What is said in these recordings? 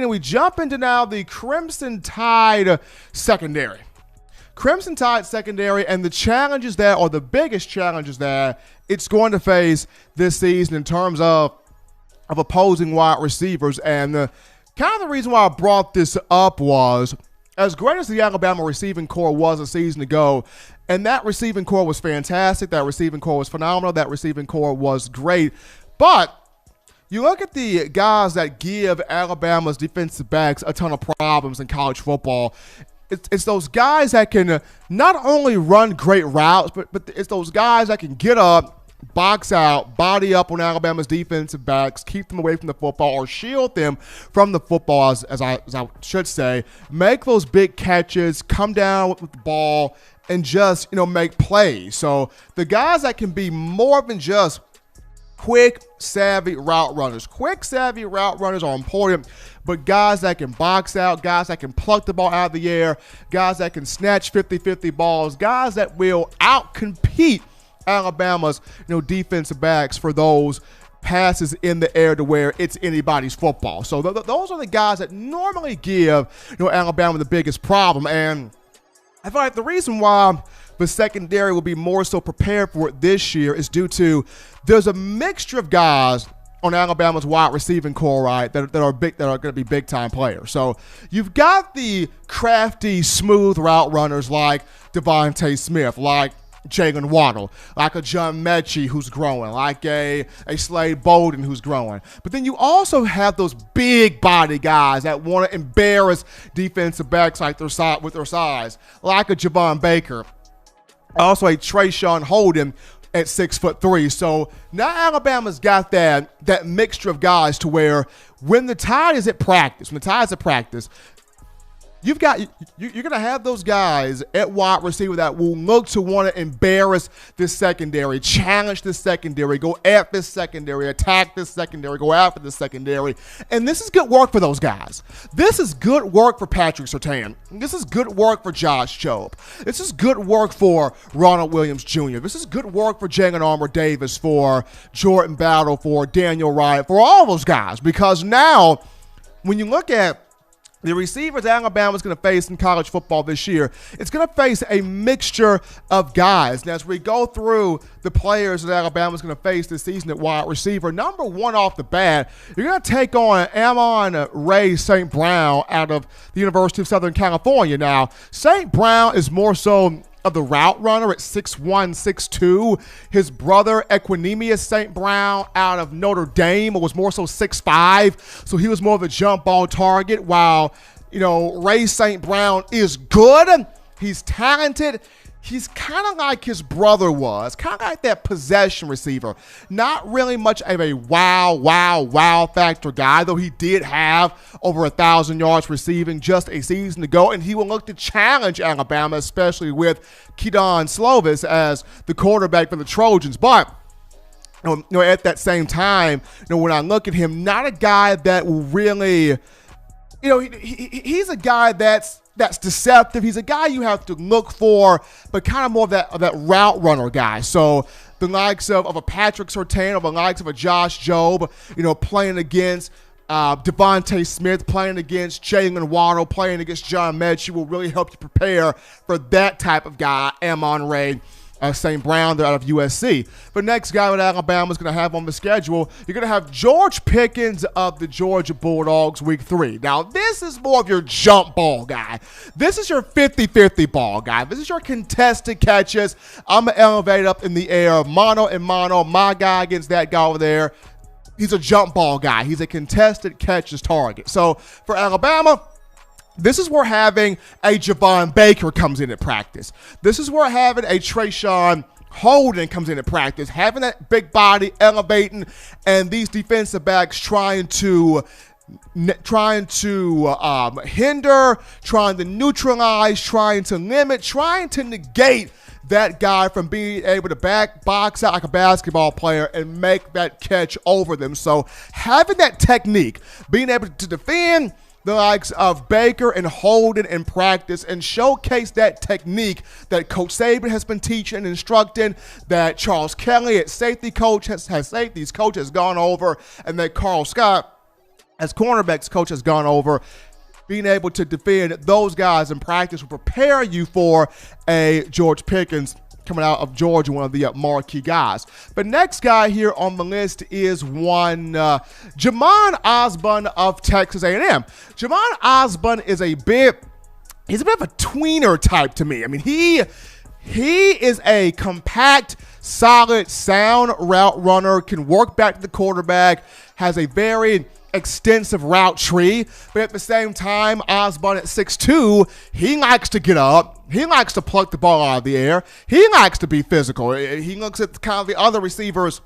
And we jump into now the Crimson Tide secondary. Crimson Tide secondary and the challenges there, or the biggest challenges there, it's going to face this season in terms of opposing wide receivers. And kind of the reason why I brought this up was, as great as the Alabama receiving core was a season ago, and that receiving core was fantastic, that receiving core was phenomenal, that receiving core was great, but you look at the guys that give Alabama's defensive backs a ton of problems in college football. It's those guys that can not only run great routes, but it's those guys that can get up, box out, body up on Alabama's defensive backs, keep them away from the football, or shield them from the football, as I should say, make those big catches, come down with the ball, and just, make plays. So the guys that can be more than just quick, savvy route runners. Quick, savvy route runners are important, but guys that can box out, guys that can pluck the ball out of the air, guys that can snatch 50-50 balls, guys that will outcompete Alabama's defensive backs for those passes in the air to where it's anybody's football. So those are the guys that normally give Alabama the biggest problem. And I feel like the reason why the secondary will be more so prepared for it this year is due to there's a mixture of guys on Alabama's wide receiving core, right, that are going to be big time players. So you've got the crafty, smooth route runners like Devontae Smith, like Jalen Waddle, like a John Mechie who's growing, like a Slade Bolden who's growing. But then you also have those big body guys that want to embarrass defensive backs with their size, like a Javon Baker, also a Trayshawn Holden at 6'3". So now Alabama's got that mixture of guys to where when the Tide is at practice, you're going to have those guys at wide receiver that will look to want to embarrass this secondary, challenge this secondary, go at this secondary, attack this secondary, go after this secondary. And this is good work for those guys. This is good work for Patrick Surtain. This is good work for Josh Jobe. This is good work for Ronald Williams Jr. This is good work for Jalen Armour-Davis, for Jordan Battle, for Daniel Wright, for all those guys. Because now, when you look at the receivers Alabama's going to face in college football this year, it's going to face a mixture of guys. And as we go through the players that Alabama's going to face this season at wide receiver, number one off the bat, you're going to take on Amon-Ra St. Brown out of the University of Southern California. Now, St. Brown is more so of the route runner at 6'1", 6'2". His brother, Equinemius St. Brown, out of Notre Dame, was more so 6'5", so he was more of a jump ball target, while, Ray St. Brown is good. He's talented. He's kind of like his brother was, kind of like that possession receiver. Not really much of a wow factor guy, though he did have over 1,000 yards receiving just a season ago, and he will look to challenge Alabama, especially with Kedon Slovis as the quarterback for the Trojans. But at that same time, when I look at him, not a guy that will really, he's a guy that's deceptive. He's a guy you have to look for, but kind of more of that route runner guy. So the likes of a Patrick Surtain, or the likes of a Josh Jobe, playing against Devontae Smith, playing against Jalen Waddle, playing against John Mechie will really help you prepare for that type of guy, Amon-Ra St. Brown, they're out of USC. The next guy that Alabama's going to have on the schedule, you're going to have George Pickens of the Georgia Bulldogs week 3. Now, this is more of your jump ball guy. This is your 50-50 ball guy. This is your contested catches. I'm going to elevate up in the air, mano and mano, my guy against that guy over there. He's a jump ball guy. He's a contested catches target. So for Alabama, this is where having a Javon Baker comes in at practice. This is where having a Trayshawn Holden comes in at practice. Having that big body elevating, and these defensive backs trying to hinder, trying to neutralize, trying to limit, trying to negate that guy from being able to box out like a basketball player and make that catch over them. So having that technique, being able to defend the likes of Baker and Holden in practice and showcase that technique that Coach Saban has been teaching and instructing, that Charles Kelly at safety coach has gone over, and that Carl Scott as cornerbacks coach has gone over, being able to defend those guys in practice will prepare you for a George Pickens coming out of Georgia, one of the marquee guys. But next guy here on the list is one Jamon Osborne of Texas A&M. Jamon Osborne is he's a bit of a tweener type to me. I mean, he is a compact, solid, sound route runner, can work back to the quarterback, has a very extensive route tree, but at the same time, Osborne at 6'2", he likes to get up, he likes to pluck the ball out of the air, he likes to be physical. He looks at kind of the other receivers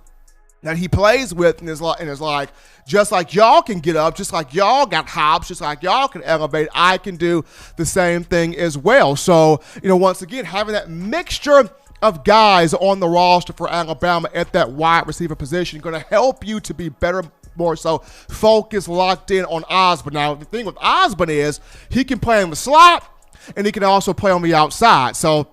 that he plays with and is like, just like y'all can get up, just like y'all got hops, just like y'all can elevate, I can do the same thing as well. So, once again, having that mixture of guys on the roster for Alabama at that wide receiver position going to help you to be better, more so focused, locked in on Osborne. Now, the thing with Osborne is he can play in the slot and he can also play on the outside. So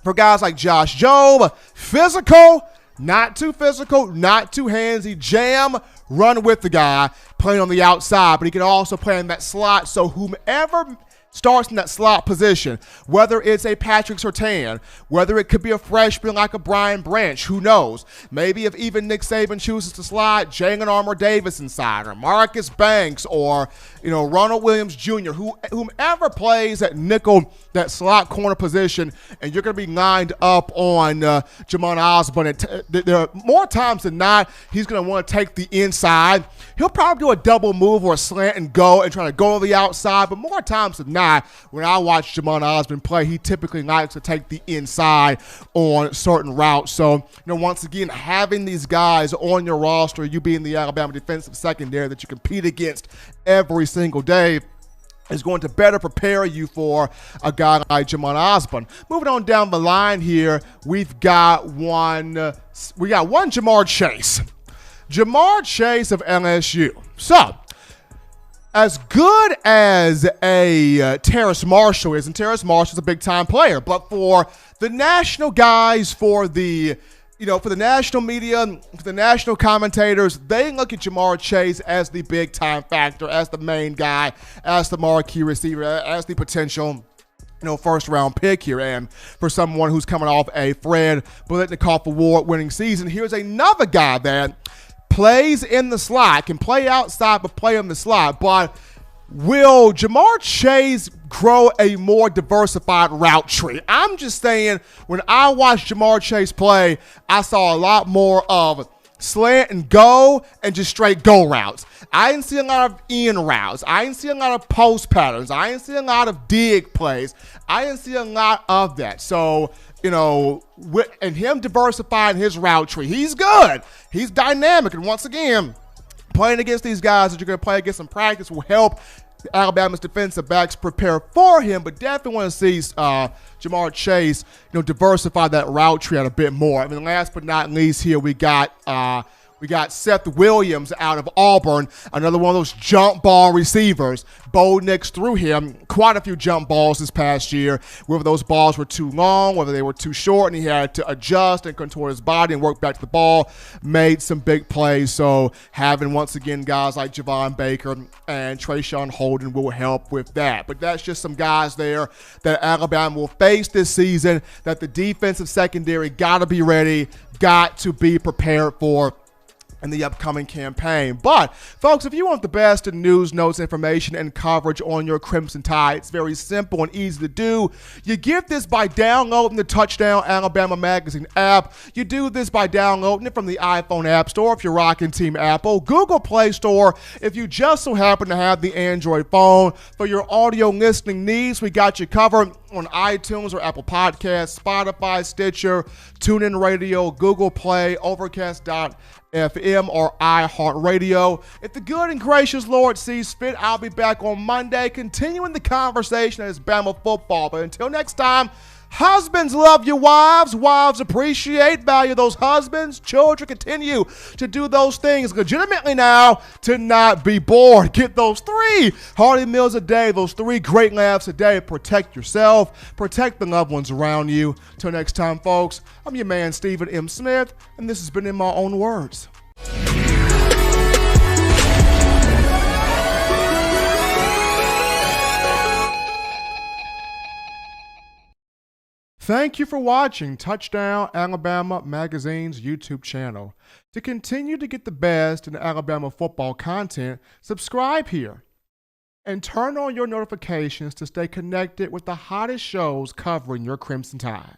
for guys like Josh Jobe, physical, not too physical, not too handsy, jam, run with the guy, playing on the outside, but he can also play in that slot. So whomever starts in that slot position, whether it's a Patrick Surtain, whether it could be a freshman like a Brian Branch, who knows? Maybe if even Nick Saban chooses to slide Jalen Armour Davis inside, or Marcus Banks, or Ronald Williams Jr., whomever plays at nickel, that slot corner position, and you're going to be lined up on Jamon Osborne. There are more times than not, he's going to want to take the inside. He'll probably do a double move or a slant and go and try to go to the outside, but more times than not, when I watch Jamon Osborne play, he typically likes to take the inside on certain routes. So, once again, having these guys on your roster, you being the Alabama defensive secondary that you compete against every single day, is going to better prepare you for a guy like Jamon Osborne. Moving on down the line here, we've got one Jamar Chase. Jamar Chase of LSU. So, as good as a Terrace Marshall is, and Terrace Marshall's a big-time player, but for the national guys, for the national media, for the national commentators, they look at Jamar Chase as the big-time factor, as the main guy, as the marquee receiver, as the potential first-round pick here. And for someone who's coming off a Fred Biletnikoff award-winning season, here's another guy that plays in the slot, can play outside but play in the slot. But will Jamar Chase grow a more diversified route tree? I'm just saying, when I watched Jamar Chase play, I saw a lot more of slant and go and just straight go routes. I didn't see a lot of in routes. I didn't see a lot of post patterns. I didn't see a lot of dig plays. I didn't see a lot of that. So, and him diversifying his route tree, he's good. He's dynamic. And once again, playing against these guys that you're going to play against in practice will help Alabama's defensive backs prepare for him, but definitely want to see Jamar Chase, diversify that route tree out a bit more. I mean, last but not least here, we got Seth Williams out of Auburn, another one of those jump ball receivers. Bo Nix threw him quite a few jump balls this past year, whether those balls were too long, whether they were too short, and he had to adjust and contort his body and work back to the ball, made some big plays. So having, once again, guys like Javon Baker and Trayshawn Holden will help with that. But that's just some guys there that Alabama will face this season, that the defensive secondary got to be ready, got to be prepared for in the upcoming campaign. But, folks, if you want the best in news, notes, information, and coverage on your Crimson Tide, it's very simple and easy to do. You get this by downloading the Touchdown Alabama Magazine app. You do this by downloading it from the iPhone App Store if you're rocking Team Apple, Google Play Store if you just so happen to have the Android phone. For your audio listening needs, we got you covered on iTunes or Apple Podcasts, Spotify, Stitcher, TuneIn Radio, Google Play, Overcast.fm, or iHeartRadio. If the good and gracious Lord sees fit, I'll be back on Monday continuing the conversation as Bama football. But until next time, husbands love your wives. Wives appreciate, value those husbands. Children continue to do those things legitimately now to not be bored. Get those 3 hearty meals a day, those 3 great laughs a day. Protect yourself. Protect the loved ones around you. Till next time, folks, I'm your man, Stephen M. Smith, and this has been In My Own Words. Thank you for watching Touchdown Alabama Magazine's YouTube channel. To continue to get the best in Alabama football content, subscribe here and turn on your notifications to stay connected with the hottest shows covering your Crimson Tide.